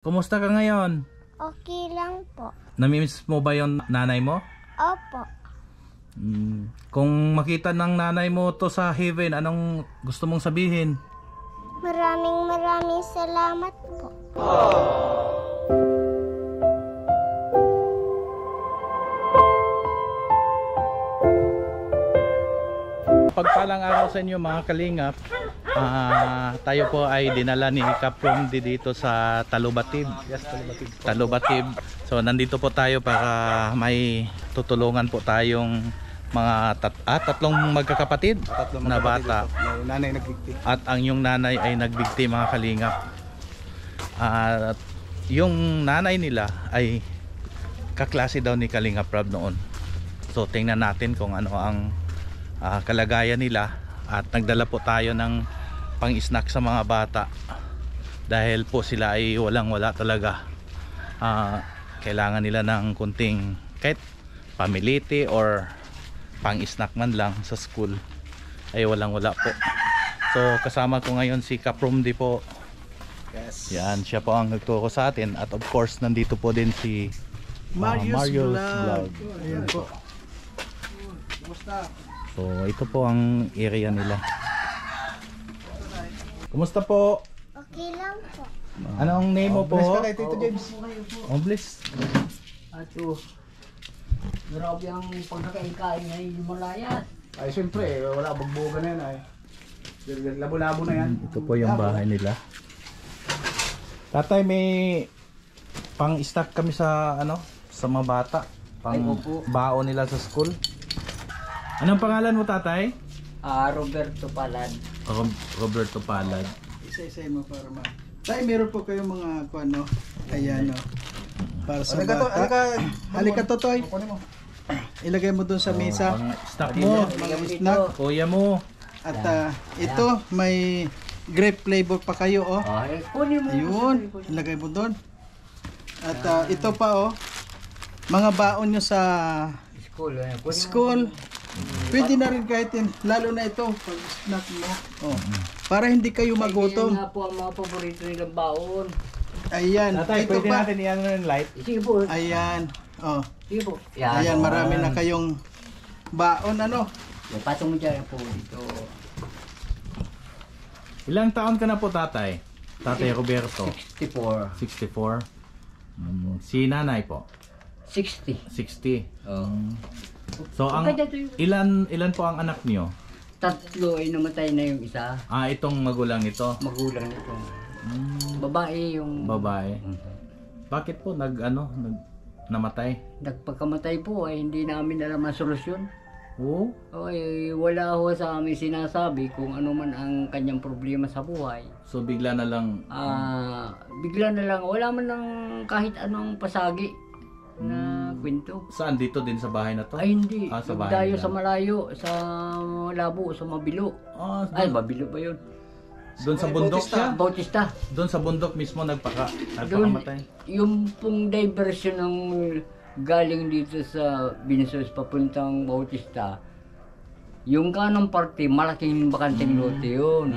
Kumusta ka ngayon? Okay lang po. Namimiss mo ba yung nanay mo? Opo. Kung makita ng nanay mo to sa heaven, anong gusto mong sabihin? Maraming salamat po. Pagpalang araw sa inyo mga kalingap. Tayo po ay dinala ni Kaprom dito sa Talubatib. Yes, Talubatib. So nandito po tayo para may tutulungan po tayong mga tatlong magkakapatid na bata. May nanay nagbigti. At ang yung nanay ay nagbigti mga kalingap. At yung nanay nila ay kaklase daw ni Kalingap Rob noon. So tingnan natin kung ano ang kalagayan nila. At nagdala po tayo ng pang-snack sa mga bata dahil po sila ay walang-wala talaga. Kailangan nila ng kunting kahit pamiliti or pang-snack man lang sa school ay walang-wala po. So kasama ko ngayon si Kapromdi po. Yes. Yan, siya po ang nagturo sa atin. At of course nandito po din si Mario's Vlog. Ayan po. Kumusta? So ito po ang area nila. Kumusta po? Okay lang po. Anong name mo po? Bless ka kay Tito James. Oh, bless. Ato, grabe ang pagkakain-kain niya yung malayas. Ay, siyempre, wala bagboga na yan ay. Labo-labo na yan. Ito po yung bahay nila. Tatay, may pang-stock kami sa sa mga bata. Pang Ay, opo. baon nila sa school. Anong pangalan mo, tatay? Roberto Palad. Roberto Palad. Isa-isa mo para ma... Tay, meron po kayong mga ano, ayan o. Para sa bata. Halika to, Toy. Ilagay mo dun sa mesa. Stock mo. Mga snack. Kuya mo. At ito, may grape flavor pa kayo, oh. Ay, kunin mo. Ayun, ilagay mo doon. At ito pa, oh. Mga baon nyo sa School. Kunin mo. school. Pwede na rin kahit yun, lalo na ito, pag snack mo. Oh. Para hindi kayo magutom. Ay, yan nga po ang mga paborito nilang baon. Ayan, Tatay, ito pwede pa. natin iyan ng light. Sige po. Ayan. Oh. Sige po. Ayan, marami na kayong baon, ano. Yung patong mo dyan po dito. Ilang taon ka na po, tatay? Tatay Roberto. 64. 64. Si nanay po? 60. 60. Oh. So ang ilan po ang anak niyo? Tatlo ay namatay na yung isa. Itong magulang ito. Magulang ito. Babae yung... Babae. Bakit po namatay? Nagpagkamatay po ay hindi namin alam ang solusyon. Oo. Okay, wala ho sa amin sinasabi kung ano man ang kanyang problema sa buhay. So bigla na lang Bigla na lang, wala man lang kahit anong pasagi na kwento. saan dito din sa bahay na to? Ay hindi, Sa bahay dayo nila. sa malayo, sa Labo, sa Mabilo. Ay, Mabilo ba yun? Doon sa bundok siya? Bautista. Doon sa bundok mismo Doon, nagpakamatay. yung pong diversion ng galing dito sa Binisos papuntang Bautista, yung kanang parte, malaking bakanteng lote yun.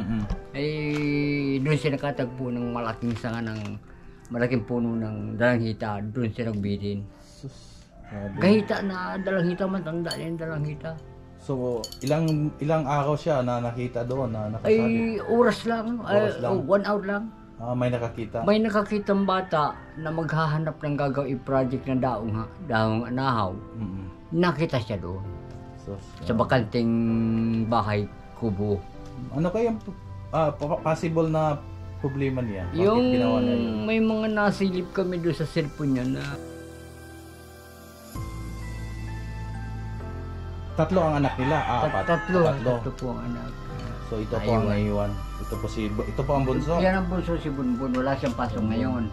Eh, doon siya nakatagpo ng malaking sanga ng malaking puno ng dalanghita. Doon siya nagbitin. Kahita na dalanghita, matanda na yung dalanghita. So ilang araw siya na nakita doon na Ay, nakasabi? oras lang. Oras lang. 1 hour lang. May nakakita. May nakakitang bata na maghahanap ng gagawin project na daong anahaw. Nakita siya doon. Sa bakanting bahay kubo. Ano kaya possible na problema niya? Bakit Yung ginawa niya yun? may mga nasilip kami doon sa cellphone niya na Tatlo ang anak nila. Apat. tatlo Tatlo. po ang anak. So ito po ang naiwan. Ito po ang bunso. Yan ang bunso si Bunbun, wala siyang pasok ngayon.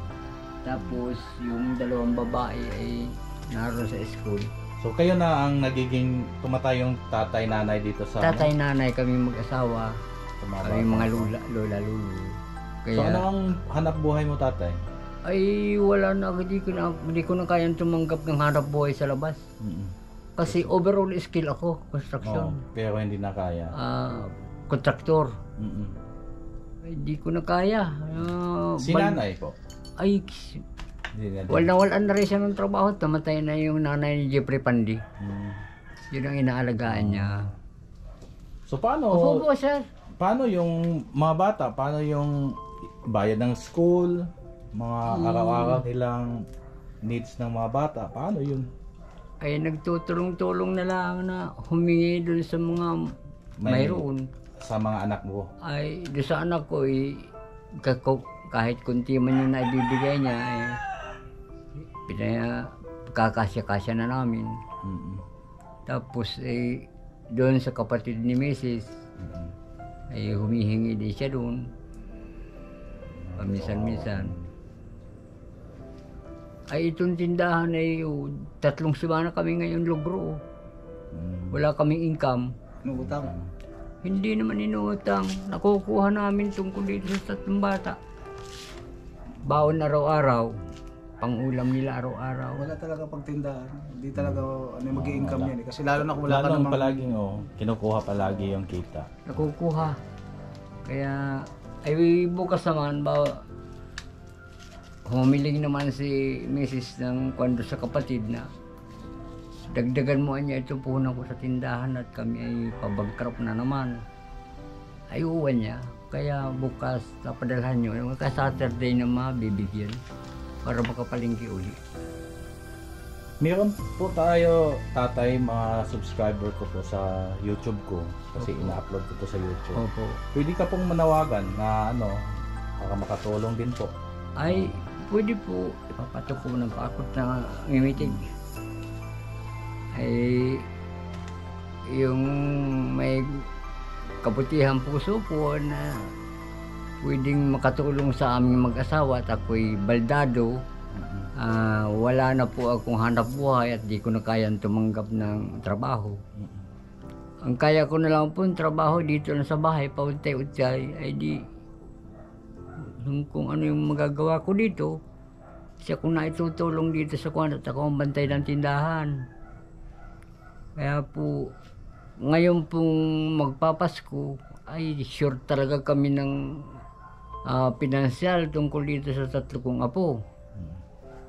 Tapos yung dalawang babae ay naroon sa school. So kayo na ang nagiging tumatay yung tatay nanay dito sa Tatay nanay kami mag-asawa, sa mga kami bata. mga lola lulu. So ano ang hanap buhay mo, tatay? Ay wala na, hindi ko na kayang tumanggap ng hanap buhay sa labas. Kasi overall skill ako, construction. Pero hindi na kaya. Kontraktor. Hindi ko na kaya. Si nanay po? Ay, wala na rin siya ng trabaho. Tamatay na yung nanay ni Jeffrey Pandi. Yun ang inaalagaan niya. So paano? Opo, sir. Paano yung mga bata? Paano yung bayad ng school? Mga araw-araw nilang needs ng mga bata? Paano yun? Ay nagtutulong-tulong na lang na humingi doon sa mga mayroon. Sa mga anak mo? Ay doon sa anak ko kahit kunti man yung naibibigay niya kakasya-kasya na namin. Tapos doon sa kapatid ni Mrs. Ay humihingi din siya doon paminsan-minsan. Ay itong tindahan ay 3 semana kami ngayon lugro. Wala kaming income. Nungutang. Hindi naman inuutang. Nakukuha namin tungkol dito sa 3 bata. Baon araw-araw. Pang-ulam nila araw-araw. Wala talaga pagtindahan. Hindi talaga mag-i-income yan. Kasi lalo na kung wala ka Lalo namang... palaging kinukuha palagi yung kita. Nakukuha. Kaya ay bukas naman humiling naman si Mrs. ng kwando sa kapatid na dagdagan mo niya itong puhunan ko sa tindahan at kami ay pabagkrap na naman. Ay uwan niya. Kaya bukas napadalhan nyo. Yung Saturday na mabibigyan para makapalingki uli. Meron po tayo, tatay, mga subscriber ko po sa YouTube ko. Kasi ina-upload ko po sa YouTube. Opo. Pwede ka pong manawagan na para makatulong din po. Ay, pwede po ipapatok ko ng pakot na ngimitig. Ay, yung may kabutihang puso po na pwedeng makatulong sa aming mag-asawa at ako'y baldado. Wala na po akong hanap buhay at di ko na kayang tumanggap ng trabaho. Ang kaya ko na lang po yung trabaho dito na sa bahay, pautay-utay, ay di kung ano yung magagawa ko dito, siya kung naitutulong dito sa kwan at ako ang bantay ng tindahan. Kaya po, ngayon pong magpapasko, ay sure talaga kami ng pinansyal tungkol dito sa 3 kong apo.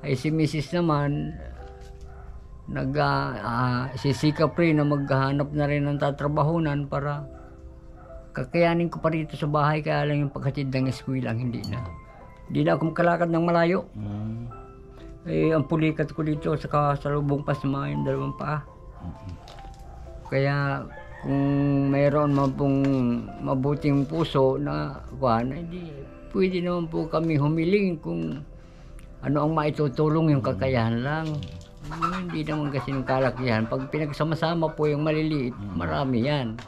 Ay si Mrs. naman, sisikap rin na maghahanap na rin ng tatrabahunan para kakayanin ko pa rito sa bahay, kaya lang yung paghatid ng eskwela hindi na. Hindi na ako makalakad ng malayo. Ang pulikat ko dito sa lubong pasma yung 2 paa. Kaya kung mayroon man pong mabuting puso na hindi pwede naman po kami humiling kung ano ang maitutulong, yung kakayahan lang. Hindi naman kasi ng kalakihan. Pag pinagsama-sama po yung maliliit, marami yan.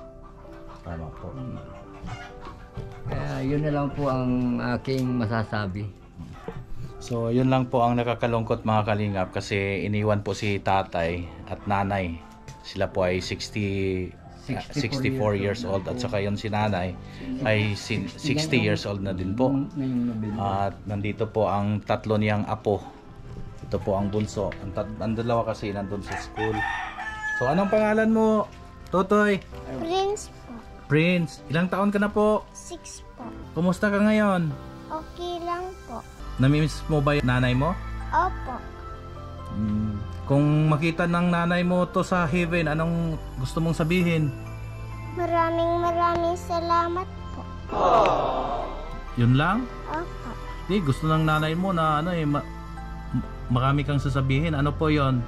Tama po. Kaya yun na lang po ang aking masasabi. So yun lang po ang nakakalungkot mga kalingap kasi iniwan po si tatay at nanay. Sila po ay 64 years old at saka yun si nanay ay 60 years old na din po. At nandito po ang 3 niyang apo. Ito po ang bunso. Ang 2 kasi nandun sa school. So anong pangalan mo, Totoy? Prince po. Prince. Ilang taon ka na po? 6 po. Kumusta ka ngayon? Okay lang po. Namimiss mo ba yung nanay mo? Opo. Kung makita ng nanay mo to sa heaven, anong gusto mong sabihin? Maraming salamat po. Yun lang? Opo. Di, gusto ng nanay mo na marami kang sasabihin. Ano po yon?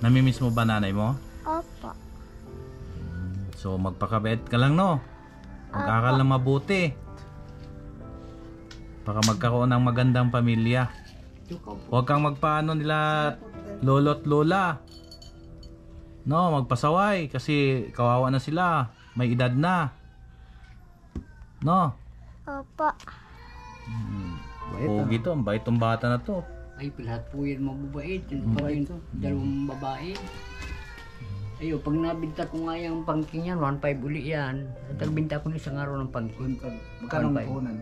Namimiss mo ba nanay mo? Opo. So magpakabait ka lang, no? Mag-aral lang mabuti para magkaroon ng magandang pamilya. Huwag kang magpaano nila lolo't lola, no? Magpasaway kasi kawawa na sila, may edad na, no? Opo. Pogi to, ang bait tong bata na to. Ay, lahat po yan mababait. Yung pa rin 2 babae. Ayo, pag nabinta ko nga yung pangking yan, 1.5 uli yan. At nagbinta ko na isang araw ng pangking. Magkano ang puhunan?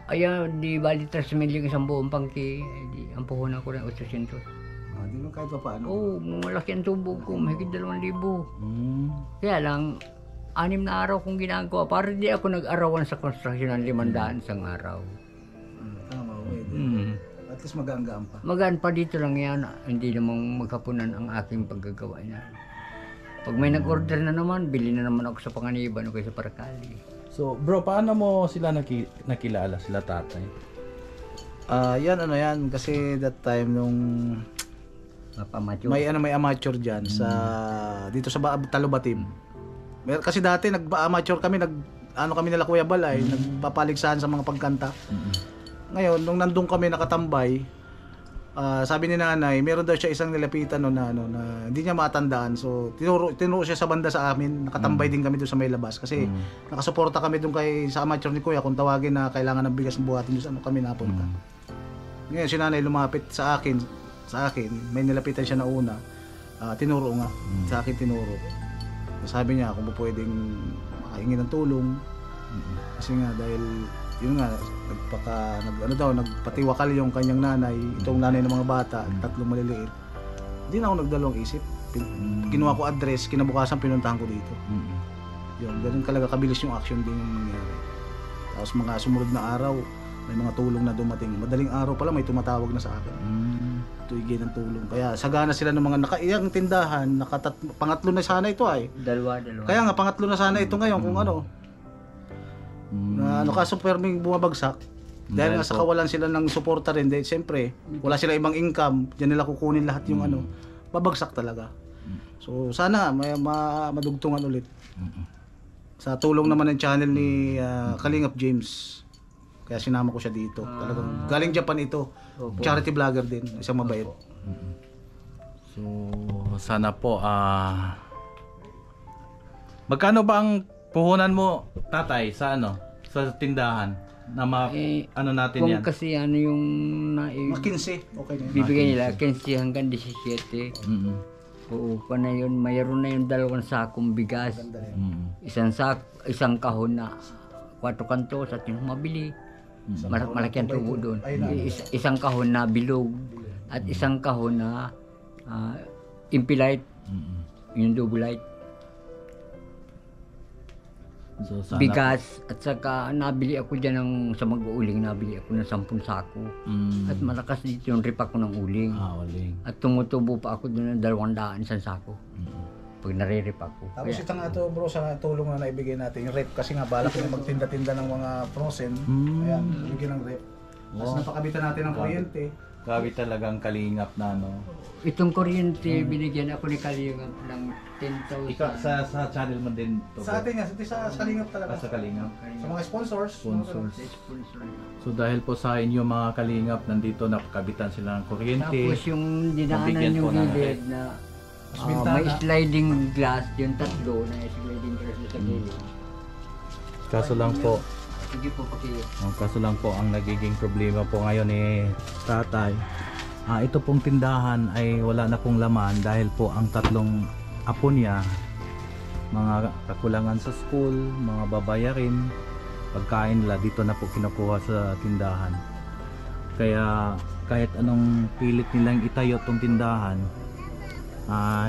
Ayan, di bali 3 million isang buong pangki. Ay, di, ang puhunan ko na 800. Di mo kahit pa paano. Oo, malaki ang tubo ko. Mahigit 2,000. Kaya lang, 6 na araw kong ginagawa. Para di ako nag-arawan sa construction ng 500 isang araw. Tama, pwede. Mm. At least magaang-gaan pa. Magaan pa dito lang yan. Hindi namang magkapunan ang aking paggagawa niya. Pag may nag-order na naman, bili na naman ako sa Panganiban o kaya sa Paracali. So bro, paano mo sila nakilala, sila tatay? Yan ano yan kasi that time nung Mapamacho. may amateur diyan sa dito sa Talubatib. Kasi dati nag-amateur kami, kami nila Kuya Balay, nagpapaligsahan sa mga pagkanta. Ngayon nung nandun kami nakatambay, sabi ni nanay, meron daw siya isang nilapitan no, na hindi niya matandaan. So tinuro siya sa banda sa amin, nakatambay din kami doon sa may labas kasi nakasuporta kami doon sa amateur ni Kuya kung tawagin na kailangan ng bigas ng buhatin doon sa kami napunta. Ngayon si nanay lumapit sa akin, may nilapitan siya na una. Tinuro nga, sa akin tinuro. Sabi niya kung pwedeng makahingi ng tulong. Kasi nga dahil yun nga nagpatiwakal yung kanyang nanay, itong nanay ng mga bata, 3 maliliit. Hindi na ako nagdalawang isip. Kinuha ko address, kinabukasan pinuntahan ko dito. Yun, ganun talaga kabilis yung action din yung nangyari. Tapos mga sumunod na araw, may mga tulong na dumating. Madaling araw pala may tumatawag na sa akin. Tuigin ng tulong. Kaya sagana sila ng mga nakaiyang tindahan, pangatlo na sana ito ay. Dalawa. Kaya nga pangatlo na sana ito ngayon kung ano. Kaso perming bumabagsak. Dahil nga sa kawalan sila ng suporta rin, dahil siyempre wala sila ibang income, diyan nila kukunin lahat yung babagsak talaga. So sana may madugtungan ulit. Sa tulong naman ng channel ni Kalingap James. Kaya sinama ko siya dito. Talagang galing Japan ito. Charity vlogger din, isang mabait. So sana po magkano ba ang puhunan mo tatay sa sa tindahan na ano natin Kung yan? kasi yung Makinsi. Okay na yun. bibigay nila 15 hanggang 17. Oo, pa na yun. Mayroon na yung 2 sakong bigas. Isang kahon na 4 kantos at yung mabili. Malaki ang tubo doon. Isang kahon na bilog at isang kahon na impilite. Yung double light. So, sana Bigas at saka nabili ako dyan sa mag-uuling, nabili ako ng 10 sako. At malakas dito yung rip ako ng uling. uling. At tumutubo pa ako doon ng 200 isang sako. Pag nare-rip ako. Tapos ito nga ito bro sa tulong na naibigay natin, yung rep kasi nga balak na magtinda-tinda ng mga frozen. Ayan, bigyan ng rep. Tapos napakabitan natin ng kuryente. Grabe talagang kalingap na Itong kuryente, binigyan ako ni Kalingap ng 10,000. Ikaw sa channel mo din to. Sa atin nga, sa Kalingap talaga. Sa kalingap. Sa mga sponsors. So dahil po sa inyo mga kalingap, nandito nakakabitan sila ng kuryente. Tapos yung dinaanan Nabigyan yung po ng gilid na may sliding glass, yung 3 na sliding glass sa gilid. Kaso lang po, Sige po, pakiyo. kaso lang po ang nagiging problema po ngayon ni tatay. Ito pong tindahan ay wala na pong laman dahil po ang 3 apo niya, mga kakulangan sa school, mga babayarin, pagkain nila dito na po kinukuha sa tindahan. Kaya kahit anong pilit nilang itayo tong tindahan,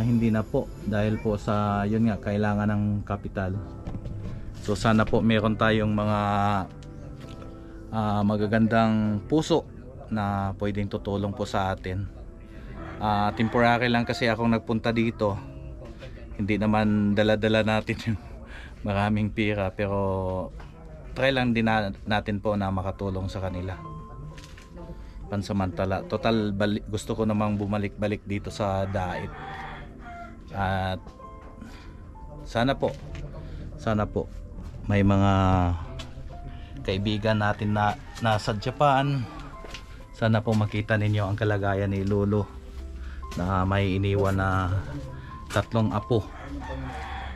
hindi na po dahil po sa yun nga kailangan ng kapital. So sana po meron tayong mga magagandang puso na pwedeng tutulong po sa atin. Temporary lang kasi akong nagpunta dito, hindi naman dala-dala natin yung maraming pira, pero try lang din natin po na makatulong sa kanila pansamantala. Total gusto ko namang bumalik-balik dito sa Dait, at sana po may mga kaibigan natin na nasa Japan, sana po makita ninyo ang kalagayan ni Lolo na may iniwan na 3 apo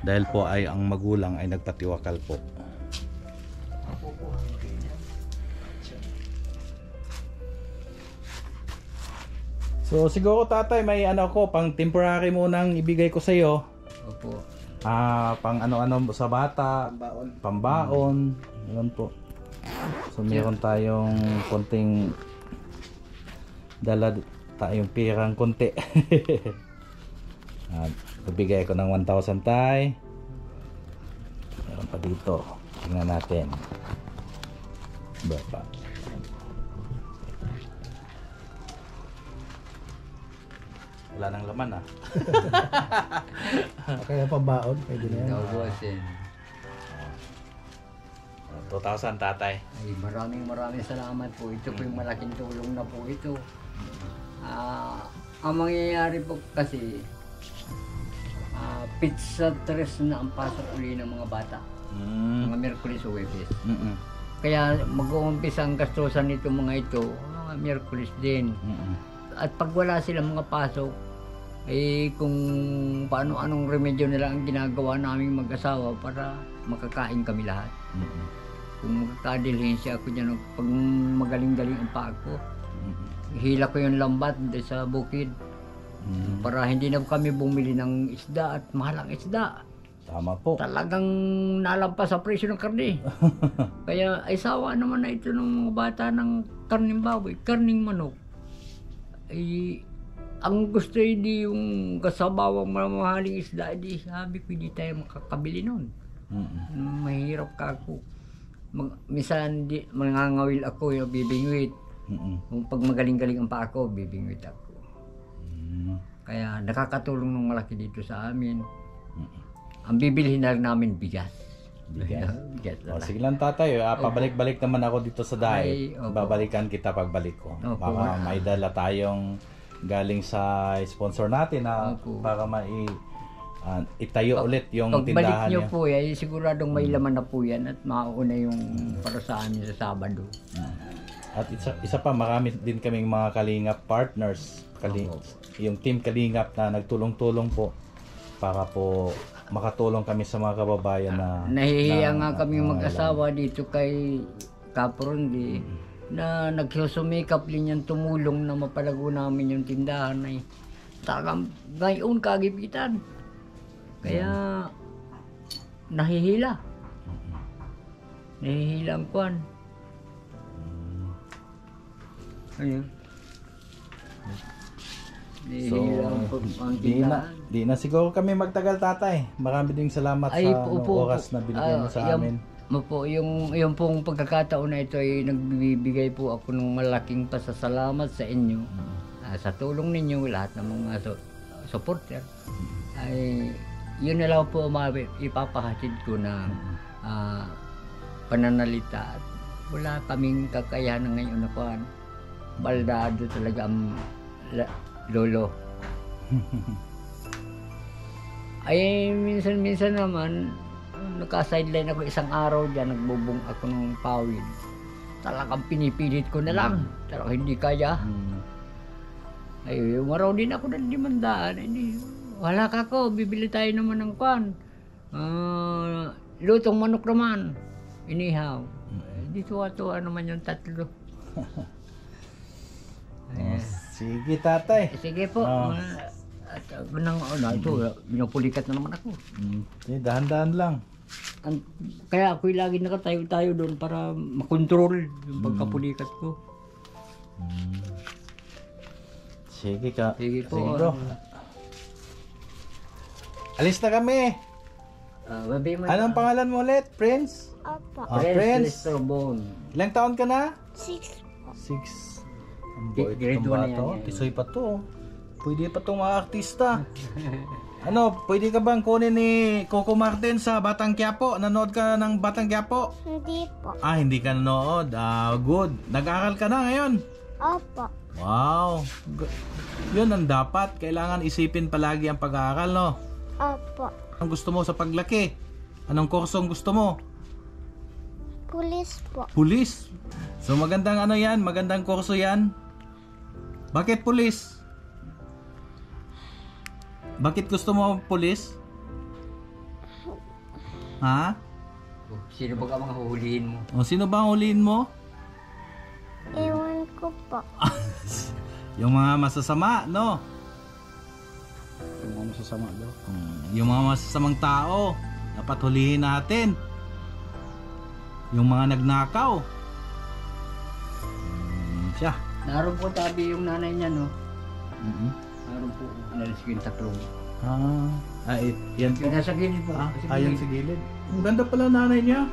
dahil po ay ang magulang ay nagpatiwakal po. So siguro tatay may pang temporary munang ibigay ko sa iyo. Opo. Pang ano-ano sa bata, pambaon, yun po. So meron tayong konting dala tayong pirang konti. At bibigay ko ng 1,000 tay. pa dito. Tingnan natin. Baba. Wala nang laman ah. Kaya pambaon, pwede na yan. Naubusin. 2,000 tatay. Ay, maraming salamat po. Ito po yung malaking tulong na po ito. Ang mangyayari po kasi, pizza tres na ang pasok uli ng mga bata. Mga Miyerkules o Webes. Kaya mag-uumpisa ang gastusan nito mga ito, mga Miyerkules din. At pag wala silang mga pasok, eh kung paano-anong remedyo nila ang ginagawa naming mag-asawa para makakain kami lahat. Kung magkakadilhensya ako dyan, pag magaling-galing ang paa ko, hila ko yung lambat doon sa bukid. Para hindi na kami bumili ng isda at mahal ang isda. Tama po. Talagang nalampas sa presyo ng karne. Kaya ay sawa naman na ito ng mga bata ng karning baboy, karning manok. Ay, ang gusto hindi yung kasabawang mamahaling isda, di sabi ko hindi tayo makakabili nun. Mahirap ka ako. Minsan mangangawil ako, yung bibingwit. Kung pag magaling-galing ang pa ako, bibingwit ako. Kaya nakakatulong ng malaki dito sa amin. Ang bibilhin na lang namin bigas. Bigas. Bigas O, na. sige lang tatay, pabalik-balik naman ako dito sa Ay, diet. opo. Babalikan kita pagbalik ko. Opo. Baka may dala tayong galing sa sponsor natin na Opo. para itayo ulit yung Pagbalik tindahan nyo niya. po, ay siguradong may laman na po yan at mauuna yung para sa amin sa Sabado. At isa pa, marami din kaming mga Kalingap partners. Yung team Kalingap na nagtulong-tulong po para po makatulong kami sa mga kababayan na Nahihiya nga kami nangangailangan. mag-asawa dito kay Kaprondi na nagsusumikap din yan tumulong na mapalago namin yung tindahan ay talagang ngayon kagipitan. Kaya nahihila. Nahihila ang kwan. Ayun. So, ang di tindahan. na siguro kami magtagal tatay. Marami ding salamat sa oras na binigyan mo sa amin. Yung pong pagkakataon na ito ay nagbibigay po ako ng malaking pasasalamat sa inyo. Sa tulong ninyo, lahat ng mga supporter. Ay, yun na lang po ipapahatid ko na pananalita. At wala kaming kakayahan ngayon na kuhan. Baldado talaga ang lolo. Ay, minsan naman, naka-sideline ako isang araw dyan, nagbubong ako ng pawid. Talagang pinipilit ko na lang. Talagang hindi kaya. Ay, umaraw din ako ng 500. Hindi, wala ka ko, bibili tayo naman ng kwan. Lutong manok naman. Inihaw. Di tuwa-tuwa naman yung tatlo. Sige tatay. Sige po. At ito, binupulikat na naman ako. Dahan-dahan lang. Kaya ako'y lagi nakatayo-tayo doon para makontrol yung pagkapulikat ko. Sige ka. Sige po. Sige bro. Alis na kami. Anong pangalan mo ulit? Prince? Opo. Prince. Lesterbon. Ilang taon ka na? 6 po. 6. Ang Grade bait itong one na bata. yan. Tisoy pa to. Pwede pa itong mga artista. Pwede ka bang kunin ni Coco Martin sa Batang Quiapo? Nanood ka ng Batang Quiapo? Hindi po. Hindi ka nanood. Good. Nag-aaral ka na ngayon? Opo. Wow. Yun ang dapat. Kailangan isipin palagi ang pag-aaral, no? Opo. Anong gusto mo sa paglaki? Anong kurso ang gusto mo? Pulis po. Pulis. So magandang yan? Magandang kurso yan? Bakit pulis? Bakit gusto mo pulis? Ha? Sino ba ka mga huhulihin mo? O sino ba ang huliin mo? Ewan ko po. Yung mga masasama, no? Yung mga masasama daw. Yung mga masasamang tao, dapat hulihin natin. Yung mga nagnakaw. Siya. Naroon po tabi yung nanay niya, no? Naroon po, nalis ko yung taklong. Ah. Yan po. Yung nasa gilid po. Ayan sa gilid. Ang ganda pala nanay niya.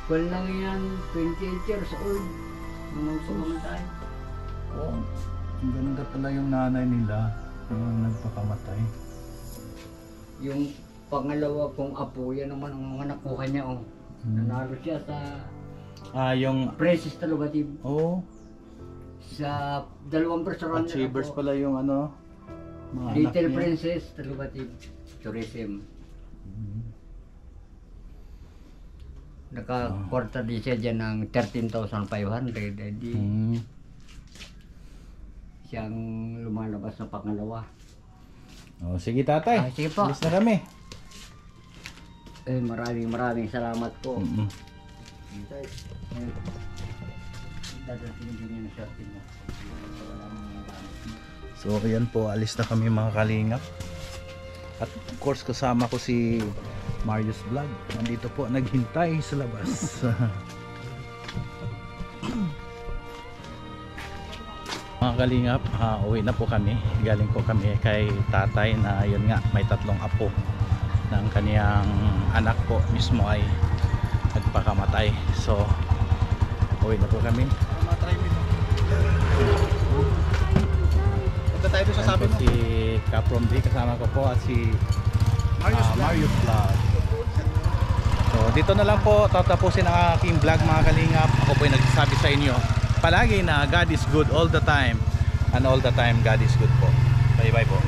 Well lang yan, 28 years old. Nung sumamatay. Oo. Ang ganda pala yung nanay nila. Yung nagpakamatay. Yung pangalawa kong apo, yan naman ang mga nakuha niya. Oh. Nanalo siya sa Yung... Princess Talubatib. Oh. Sa 2 personal na Achievers ako. pala yung ano. Mga anak Little niya. Princess Talubatib Tourism. Naka-quarter din siya dyan ng 13,500. Di siyang lumalabas na pangalawa. Oh, sige tatay. Sige po. Alis na kami. Maraming salamat po. Mm-mm. Dadating din yan sa atin mo. So ayan po, alis na kami mga kalingap. At of course kasama ko si Marius Vlog. Nandito po naghintay sa labas. Mga kalingap, uwi na po kami. Galing po kami kay tatay na yun nga, may 3 apo ng kaniyang anak po mismo ay nagpakamatay. So uwi na po kami. Punta tayo doon sa Ayan sabi po mo. si Caprom D, kasama ko po at si Marius Vlog. So dito na lang po tatapusin ang aking vlog mga kalingap. Ako po ay nagsasabi sa inyo palagi na God is good all the time, and all the time God is good po. Bye bye po.